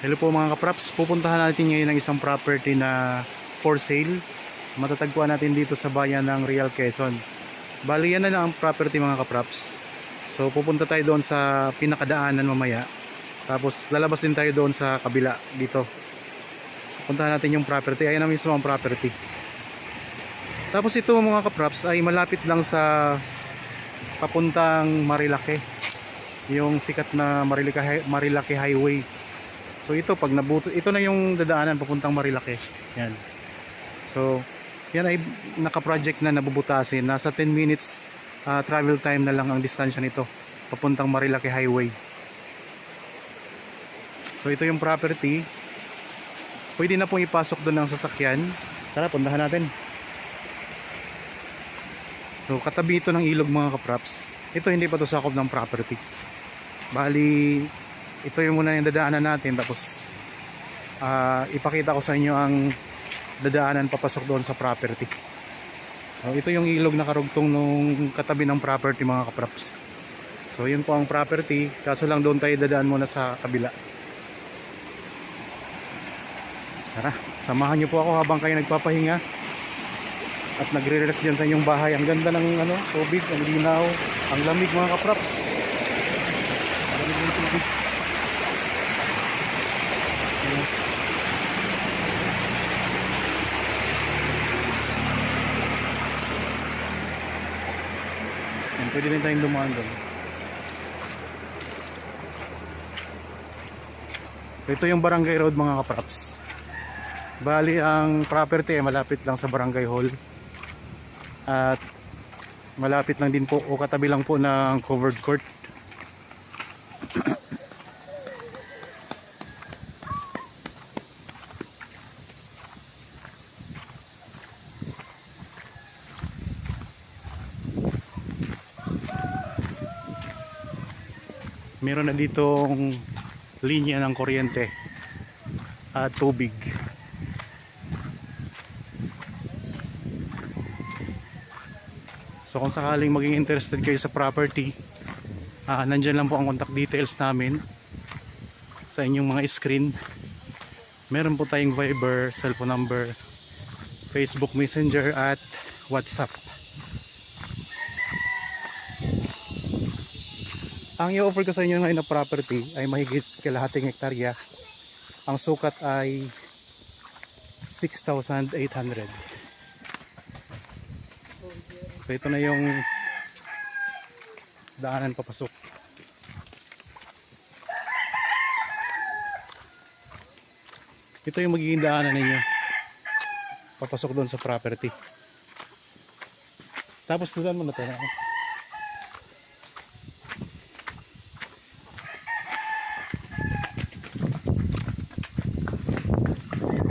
Hello po mga kapraps, pupuntahan natin ngayon ang isang property na for sale. Matatagpuan natin dito sa bayan ng Real Quezon. Bali yan na lang ang property mga kapraps. So pupunta tayo doon sa pinakadaanan mamaya. Tapos lalabas din tayo doon sa kabila dito. Pupuntahan natin yung property, ayan na mismo ang property. Tapos ito mga kapraps ay malapit lang sa papuntang Marilake. Yung sikat na Marilake Highway. So ito pag nabuto, ito na yung dadaanan papuntang Marilake. Yan. So yan ay naka-project na nabubutasin. Nasa 10 minutes travel time na lang ang distansya nito papuntang Marilake Highway. So ito yung property. Pwede na pong ipasok doon ng sasakyan. Tara, puntahan natin. So katabi ito ng ilog mga kapraps. Ito hindi pa to sakop ng property. Bali ito yung muna yung dadaanan natin, tapos ipakita ko sa inyo ang dadaanan papasok doon sa property. So ito yung ilog na karugtong nung katabi ng property mga kapraps. So yun po ang property, kaso lang doon tayo dadaan muna sa kabila. Tara, samahan nyo po ako habang kayo nagpapahinga at nagre-relax dyan sa inyong bahay. Ang ganda ng tubig, ang linaw, ang lamig mga kapraps. Ang lamig ng tubig. Pwede din tayong dumaan doon. So ito yung Barangay Road mga kapraps. Bali ang property ay malapit lang sa Barangay Hall. At malapit lang din po o katabi lang po ng covered court. Meron na ditong linya ng kuryente at tubig. So kung sakaling maging interested kayo sa property, nandyan lang po ang contact details namin sa inyong mga screen. Meron po tayong Viber, cellphone number, Facebook Messenger at WhatsApp. Ang i-offer ko sa inyo ngayon na property ay mahigit kalahating hektarya. Ang sukat ay 6,800. So ito na yung daanan papasok. Ito yung magiging daanan ninyo papasok doon sa property. Tapos doon mo na tayo.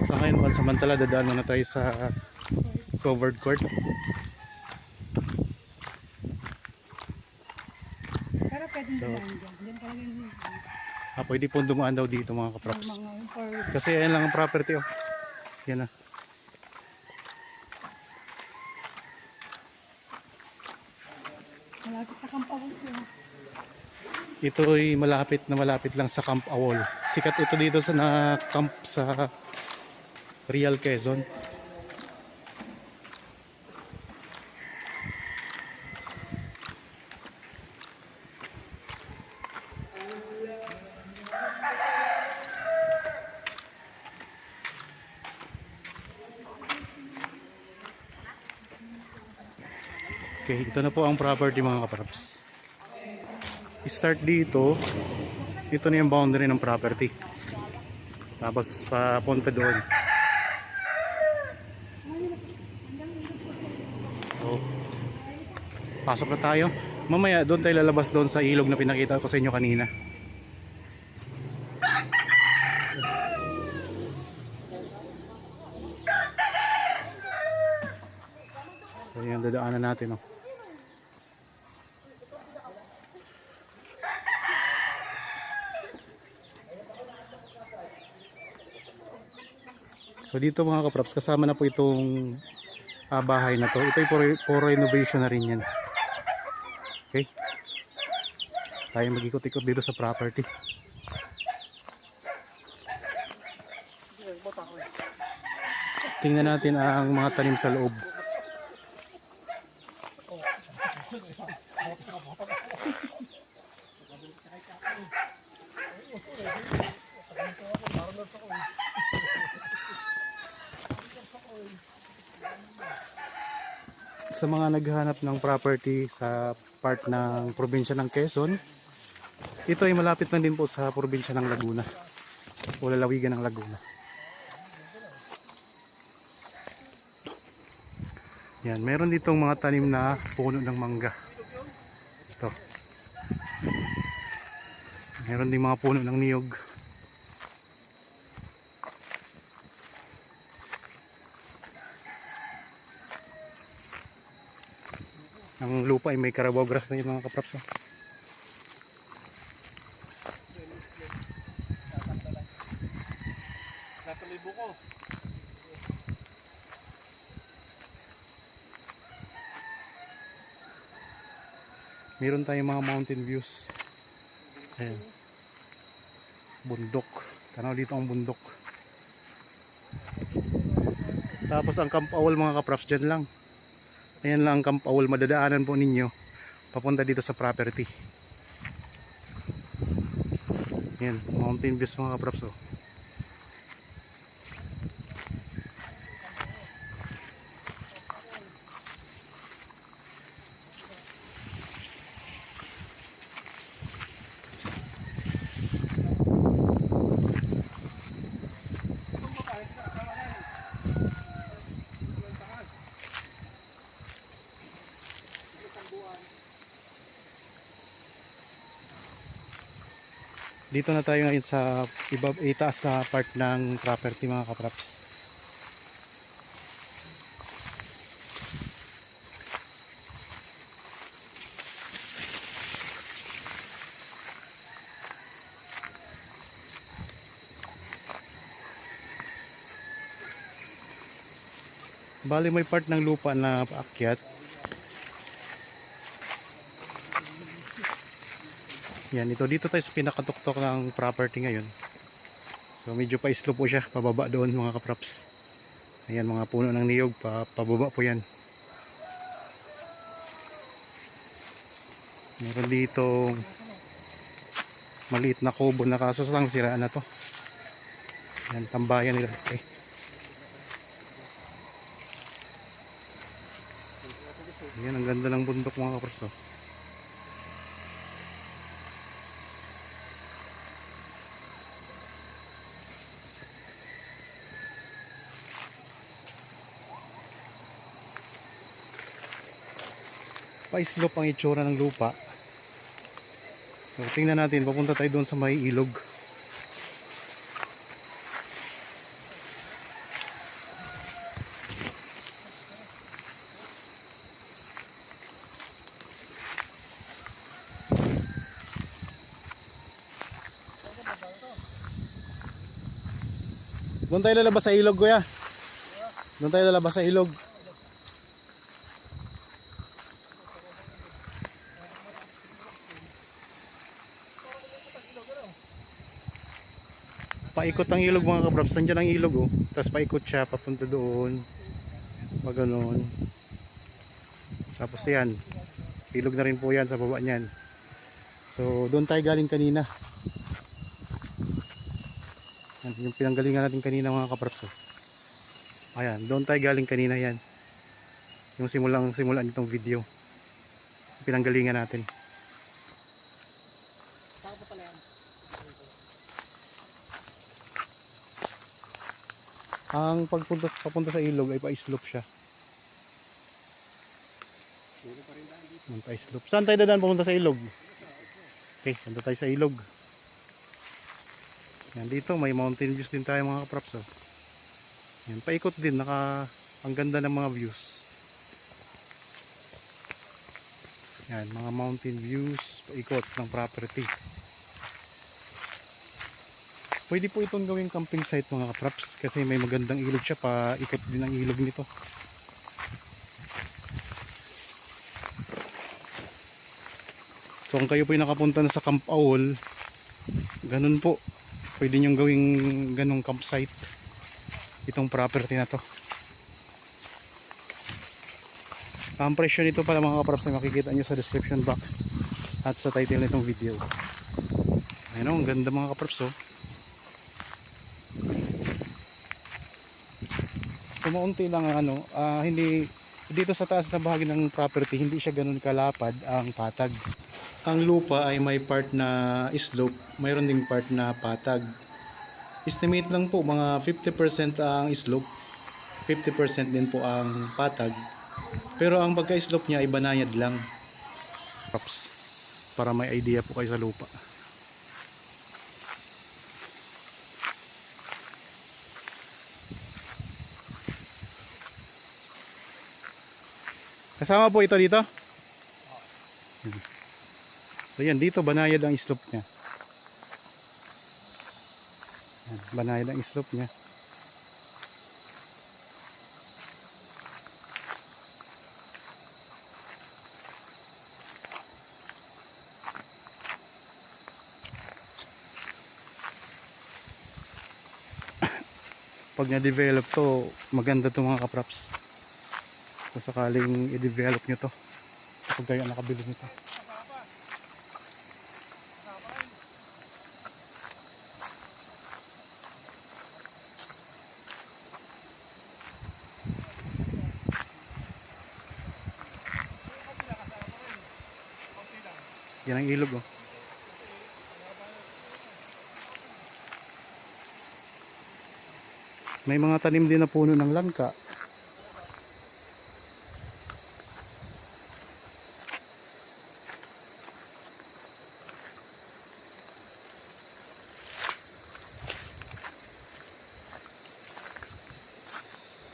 Sa ngayon pansamantala dadaan muna tayo sa covered court. Pero pwedeng So, dumaan dyan. Diyan talagang pwede po dumaan daw dito mga kaprops. Kasi ayan lang ang property oh. Yan na. malapit sa Kampawal ko. Ito ay malapit lang sa Camp Awol. Sikat ito dito sa na-camp sa Real Quezon. Okay, ito na po ang property mga kapraps. Start dito. Ito na yung boundary ng property. Tapos papunta doon. So, pasok na tayo. Mamaya doon tayo lalabas doon sa ilog na pinakita ko sa inyo kanina. So, yan dadaanan natin oh. So dito mga kaprops, kasama na po itong bahay na to. Ito ay for renovation na rin yan. Okay. Tayo mag-ikot-ikot dito sa property. Tingnan natin ang mga tanim sa loob. Sa mga naghahanap ng property sa part ng probinsya ng Quezon, ito ay malapit na din po sa probinsya ng Laguna o lalawigan ng Laguna. Yan, meron ditong mga tanim na puno ng mangga. Ito. Meron din mga puno ng niyog. Ang lupa ay may Carabao grass na yun mga kapraps. Oh. Meron tayong mga mountain views. Ayan. Bundok. Tanaw dito ang bundok. Tapos ang Camp Awal mga kapraps dyan lang. Ayan lang ang Camp Awal, madadaanan po ninyo papunta dito sa property. Ayan, mountain views mga kapraps. Oh. Dito na tayo ngayon sa itaas na part ng property mga kapraps. Bali may part ng lupa na paakyat. Yan, dito tayo sa pinakatuktok ng property ngayon. So medyo pa-slope po siya, pababa doon mga kapraps. Ayan, mga puno ng niyog, pababa po yan. Meron dito maliit na kubo na kaso sang siraan na to. Yan, tambayan nila. Okay. Ayan, ang ganda ng bundok mga kapraps. Oh. Pa-slope ang itsura ng lupa. So tingnan natin, papunta tayo doon sa may ilog. Doon tayo lalabas sa ilog, kuya. Doon tayo lalabas sa ilog. Paikot ang ilog mga kabraps. Nandiyan ang ilog oh. Tapos paikot siya papunta doon. Pag ganoon. Tapos yan. Ilog na rin po yan sa baba niyan. So doon tayo galing kanina. Yan, yung pinanggalingan natin kanina mga kabraps oh. Ayan, doon tayo galing kanina yan. Yung simulan nitong video. Yung pinanggalingan natin. Ang papunta sa ilog ay pa-slope siya. Pa-slope. Saan tayo dadaan papunta sa ilog? Okay, punta tayo sa ilog. Yan, dito may mountain views din tayo mga kapraps. Oh. Yan, paikot din. Ang ganda ng mga views. Yan, mga mountain views. Paikot ng property. Pwede po itong gawing camping site mga kapraps kasi may magandang ilog siya, paikot din ang ilog nito. So kung kayo po ay nakapunta na sa Camp Awal, ganun po, pwede nyong gawing ganung campsite. itong property na to. Ang presyo nito pala mga kaprops na makikita nyo sa description box at sa title nitong video. Ayun, ang ganda mga kaprops oh. So maunti lang ang hindi dito sa taas sa bahagi ng property, hindi siya ganoon kalapad ang patag. Ang lupa ay may part na slope, mayroon ding part na patag. Estimate lang po mga 50% ang slope, 50% din po ang patag. Pero ang pagka-slope niya ay banayad lang. Props, para may idea po kayo sa lupa. Kasama po ito dito? So yan, dito banayad ang slope niya. Yan, banayad ang slope niya. Pag na-develop to, maganda to mga kaprops. Kung sakaling i-develop nyo to, kapag kayo nakabili nito. Yan ang ilog oh. May mga tanim din na puno ng langka.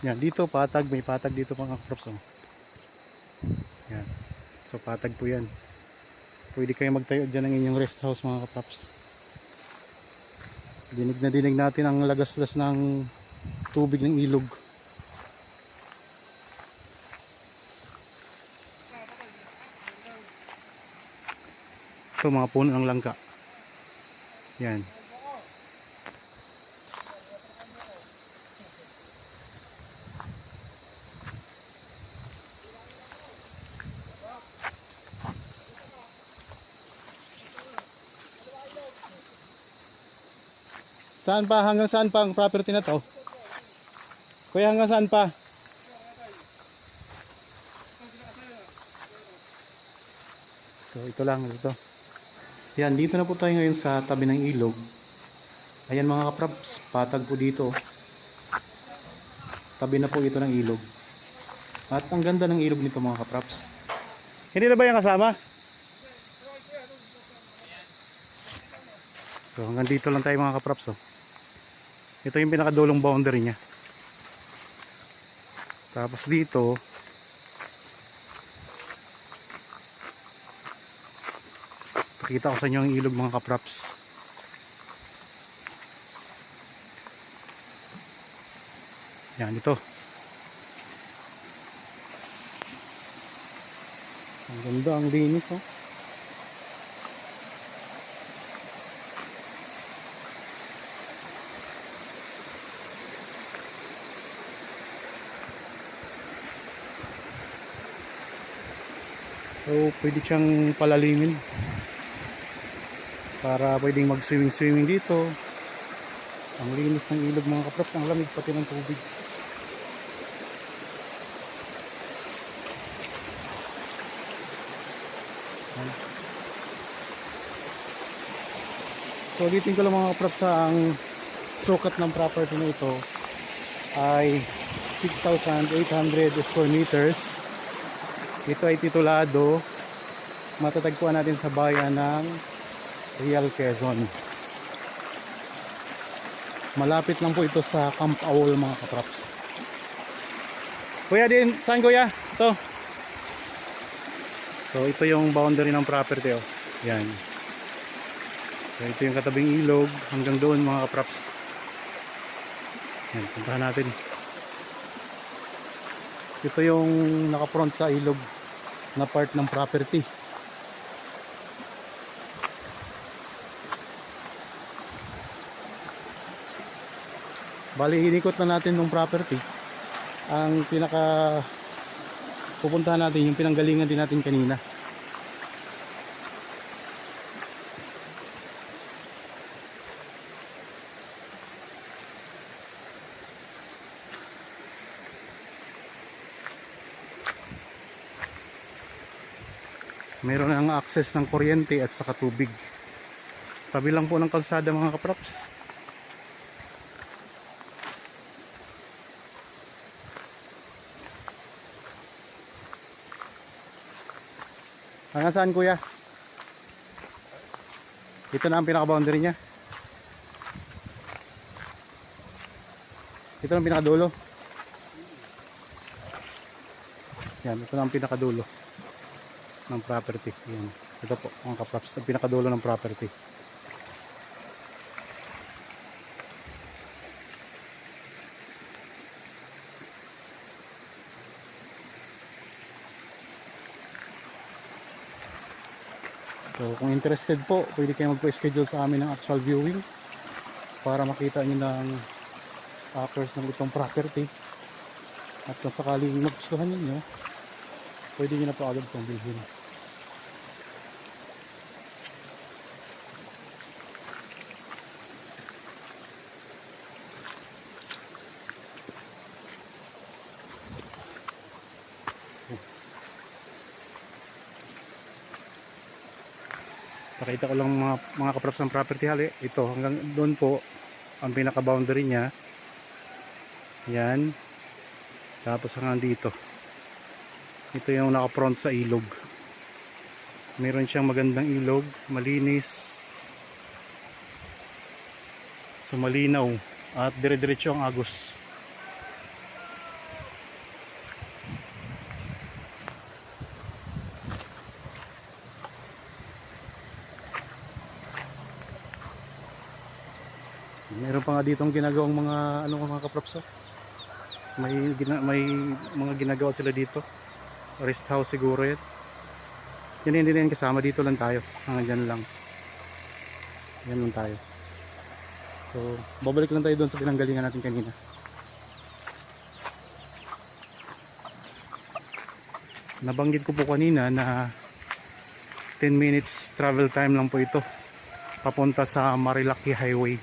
Yan, dito patag, may patag dito mga crops oh. Yan. So patag po yan. Pwede kayo magtayo dyan ng inyong rest house mga kaprops. Dinig na dinig natin ang lagaslas ng tubig ng ilog. Ito mga puno ng langka. Yan. Saan pa? Hanggang saan pa ang property na to? Kuya, hanggang saan pa? So ito lang dito. Yan, dito na po tayo ngayon sa tabi ng ilog. Ayan mga kaprops, patag po dito. Tabi na po ito ng ilog. At ang ganda ng ilog nito mga kaprops. Hindi na ba yung kasama? So hanggang dito lang tayo mga kaprops oh. Ito yung pinakadulong boundary niya. Tapos dito pakita ko sa inyo ang ilog mga kaprops. Yan ito. Ang ganda, ang linis oh. So pwede siyang palalimin para pwedeng mag swimming dito. Ang linis ng ilog mga kaprops, ang lamig pati ng tubig. So ulitin ko lang mga kaprops, ang sukat ng property na ito ay 6,800 square meters. Ito ay titulado, matatagpuan natin sa bayan ng Real Quezon. Malapit lang po ito sa Camp Awol mga kaprops. Kuya din, saan kuya? Ito. So ito yung boundary ng property oh. Yan. So ito yung katabing ilog hanggang doon mga kaprops. Yan, puntahan natin. Ito yung naka-front sa ilog na part ng property. Bali, inikot na natin ng property. Ang pinaka pupuntahan natin, yung pinanggalingan din natin kanina. Meron ng access ng kuryente at saka tubig. Tabi lang po ng kalsada mga kaprops. Hanggang saan kuya? Ito na ang pinaka-boundary niya. Ito na ang pinakadulo. Yan, ito na ang pinakadulo ng property. Yan. Ito po ang kaprops, ang pinakadulo ng property. So kung interested po, pwede kayo magpo-schedule sa amin ng actual viewing para makita nyo ng acres ng itong property. At kung sakaling magustuhan ninyo, pwede nyo na po agad itong bilhin. Pakita ko lang mga kaprops ng property hali. Ito hanggang doon po ang pinaka boundary niya. Yan. Tapos hanggang dito. Ito yung naka-front sa ilog. Meron siyang magandang ilog, malinis. So malinaw at dire-diretso ang agos. Meron pa nga ditong ginagawang mga kaprops. May mga ginagawa sila dito. Rest house siguro yan. Yan hindi na yan kasama, dito lang tayo. Hanggang dyan lang. Yan lang tayo. So, babalik lang tayo doon sa pinanggalingan natin kanina. Nabanggit ko po kanina na 10 minutes travel time lang po ito. Papunta sa Marilaki Highway.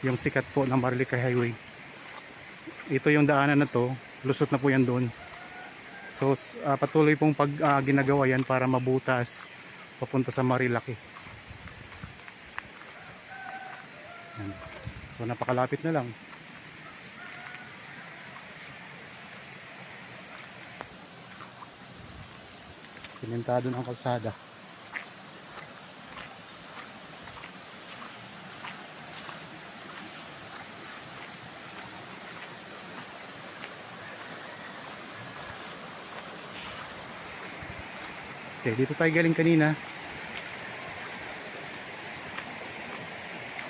Yung sikat po ng Marilaki Highway. Ito yung daanan na to, lusot na po yan doon. So patuloy pong ginagawa yan para mabutas papunta sa Marilaki. Yan. So napakalapit na lang. Simentado ng kalsada. Okay, dito tayo galing kanina.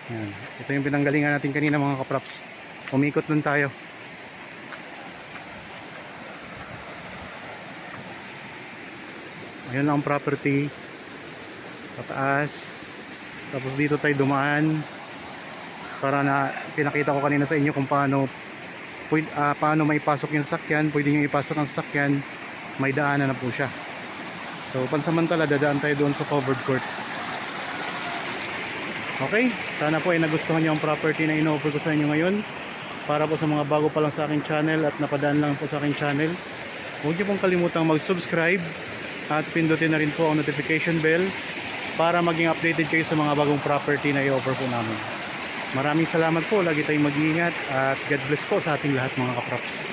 Yan. Ito yung pinanggalingan natin kanina mga kaprops. Umikot dun tayo. Ayun lang ang property. Pataas. Tapos dito tayo dumaan. Para na pinakita ko kanina sa inyo kung paano maipasok yung sasakyan. Pwede nyo ipasok ang sasakyan. May daanan na po siya. So pansamantala dadaan tayo doon sa covered court. Okay, sana po ay nagustuhan niyo ang property na ino-offer ko sa inyo ngayon. Para po sa mga bago pa lang sa aking channel at napadaan lang po sa aking channel, huwag niyo pong kalimutang mag-subscribe at pindutin na rin po ang notification bell para maging updated kayo sa mga bagong property na i-offer po namin. Maraming salamat po, lagi tayong mag-iingat at God bless po sa ating lahat mga kaprops.